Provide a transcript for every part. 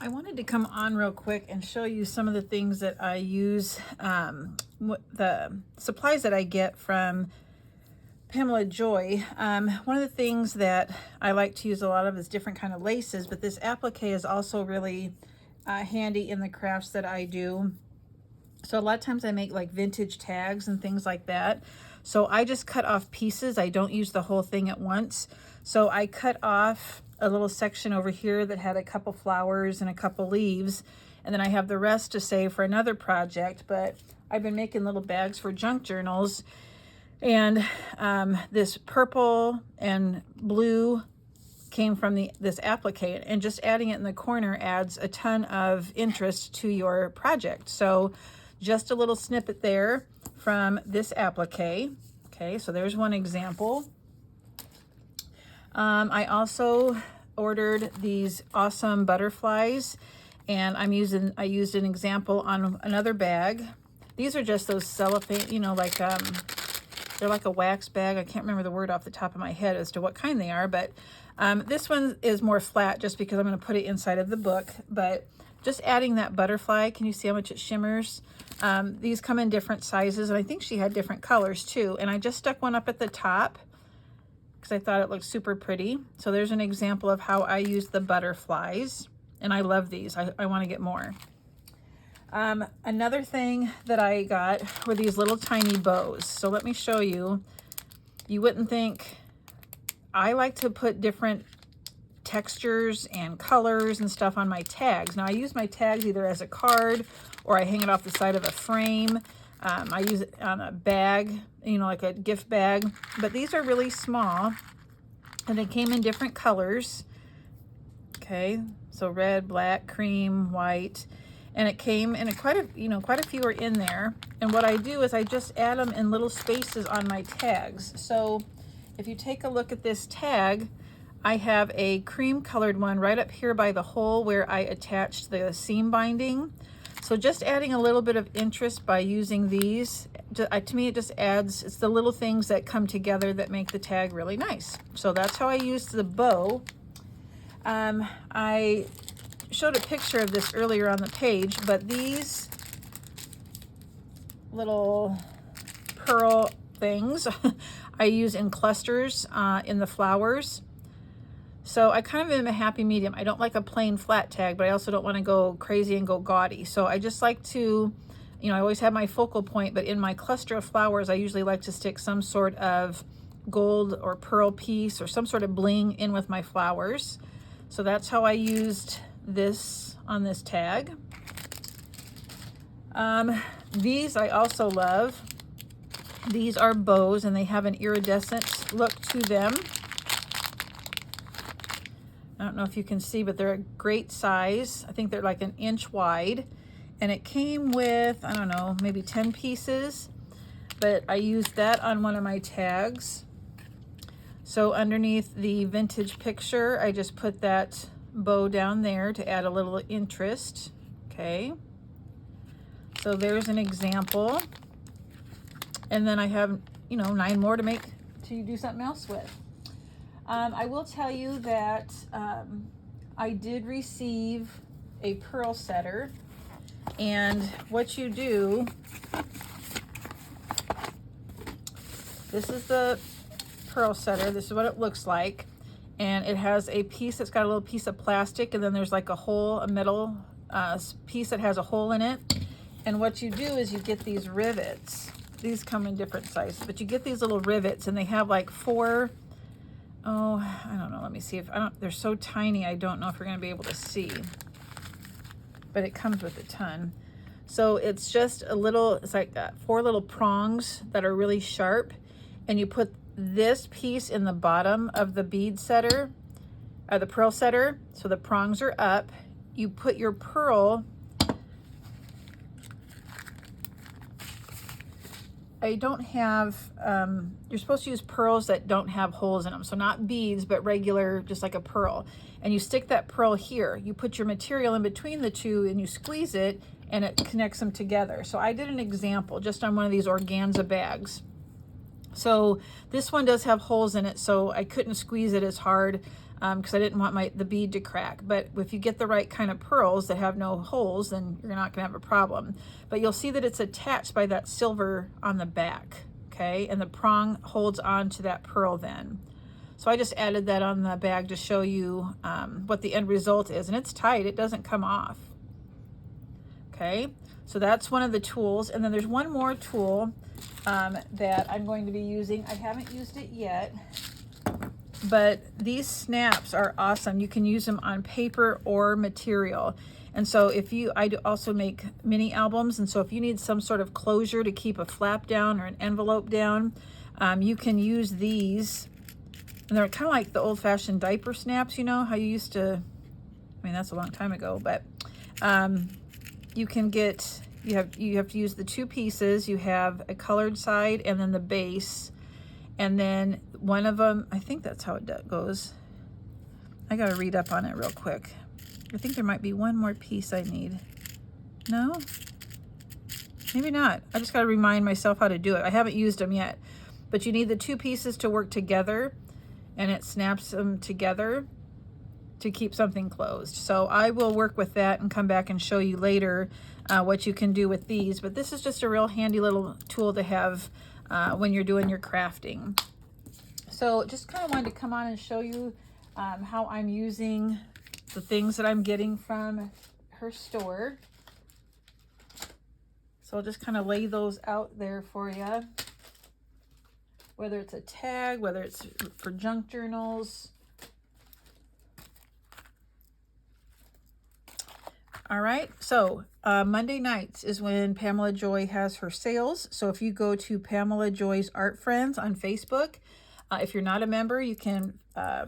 I wanted to come on real quick and show you some of the things that I use, the supplies that I get from Pamela Joy. One of the things that I like to use a lot of is different kind of laces, but this applique is also really handy in the crafts that I do. So a lot of times I make like vintage tags and things like that. So I just cut off pieces. I don't use the whole thing at once. So I cut off a little section over here that had a couple flowers and a couple leaves, and then I have the rest to save for another project. But I've been making little bags for junk journals, and this purple and blue came from this applique, and just adding it in the corner adds a ton of interest to your project. So just a little snippet there from this applique. Okay, so there's one example. I also ordered these awesome butterflies, and I used an example on another bag. These are just those cellophane, you know, like they're like a wax bag. I can't remember the word off the top of my head as to what kind they are, but this one is more flat just because I'm going to put it inside of the book. But just adding that butterfly, can you see how much it shimmers? These come in different sizes, and I think she had different colors too. And I just stuck one up at the top because I thought it looked super pretty. So there's an example of how I use the butterflies, and I love these. I want to get more. Another thing that I got were these little tiny bows. So let me show you. You wouldn't think, I like to put different textures and colors and stuff on my tags. Now I use my tags either as a card or I hang it off the side of a frame. I use it on a bag, you know, like a gift bag, but these are really small and they came in different colors. Okay, so red, black, cream, white, and it came in quite a few are in there. And what I do is I just add them in little spaces on my tags. So if you take a look at this tag, I have a cream colored one right up here by the hole where I attached the seam binding. So just adding a little bit of interest by using these, to me it just adds, it's the little things that come together that make the tag really nice. So that's how I used the bow. I showed a picture of this earlier on the page, but these little pearl things I use in clusters in the flowers. So I kind of am a happy medium. I don't like a plain flat tag, but I also don't want to go crazy and go gaudy. So I just like to, you know, I always have my focal point, but in my cluster of flowers, I usually like to stick some sort of gold or pearl piece or some sort of bling in with my flowers. So that's how I used this on this tag. These I also love. These are bows, and they have an iridescent look to them. I don't know if you can see, but they're a great size. I think they're like an inch wide, and it came with, I don't know, maybe 10 pieces, but I used that on one of my tags. So underneath the vintage picture, I just put that bow down there to add a little interest. Okay, so there's an example, and then I have, you know, 9 more to do something else with. I will tell you that I did receive a pearl setter, and what you do, this is the pearl setter. This is what it looks like, and it has a piece that's got a little piece of plastic, and then there's like a hole, a metal piece that has a hole in it. And what you do is you get these rivets. These come in different sizes, but you get these little rivets, and they have like 4, I don't know, let me see if they're so tiny I don't know if you're going to be able to see, but it comes with a ton. So it's just it's like 4 little prongs that are really sharp, and you put this piece in the bottom of the bead setter, the pearl setter, so the prongs are up. You put your pearl, I don't have, you're supposed to use pearls that don't have holes in them. So not beads, but regular, just like a pearl. And you stick that pearl here. You put your material in between the two and you squeeze it, and it connects them together. So I did an example just on one of these organza bags. So this one does have holes in it, so I couldn't squeeze it as hard. because I didn't want the bead to crack. But if you get the right kind of pearls that have no holes, then you're not going to have a problem. But you'll see that it's attached by that silver on the back, okay? And the prong holds on to that pearl then. So I just added that on the bag to show you what the end result is. And it's tight, it doesn't come off. Okay, so that's one of the tools. And then there's one more tool that I'm going to be using. I haven't used it yet, but these snaps are awesome. You can use them on paper or material. And so I also make mini albums. And so if you need some sort of closure to keep a flap down or an envelope down, you can use these. And they're kind of like the old-fashioned diaper snaps, you know, how you used to, I mean, that's a long time ago, but you can get, you have to use the two pieces. You have a colored side and then the base. And then one of them, I think that's how it goes. I got to read up on it real quick. I think there might be one more piece I need. No? Maybe not. I just got to remind myself how to do it. I haven't used them yet. But you need the two pieces to work together, and it snaps them together to keep something closed. So I will work with that and come back and show you later what you can do with these. But this is just a real handy little tool to have when you're doing your crafting. So just kind of wanted to come on and show you how I'm using the things that I'm getting from her store. So I'll just kind of lay those out there for you. Whether it's a tag, whether it's for junk journals. All right, so Monday nights is when Pamela Joy has her sales. So if you go to Pamela Joys Art Friends on Facebook, if you're not a member, you can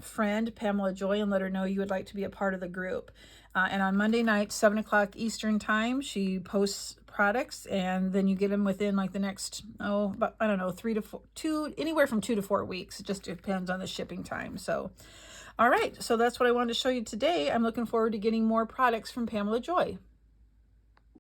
friend Pamela Joy and let her know you would like to be a part of the group. And on Monday nights, 7 o'clock Eastern time, she posts products, and then you get them within like the next, about, I don't know, 3 to 4, anywhere from 2 to 4 weeks. It just depends on the shipping time. So, all right, so that's what I wanted to show you today. I'm looking forward to getting more products from Pamela Joy.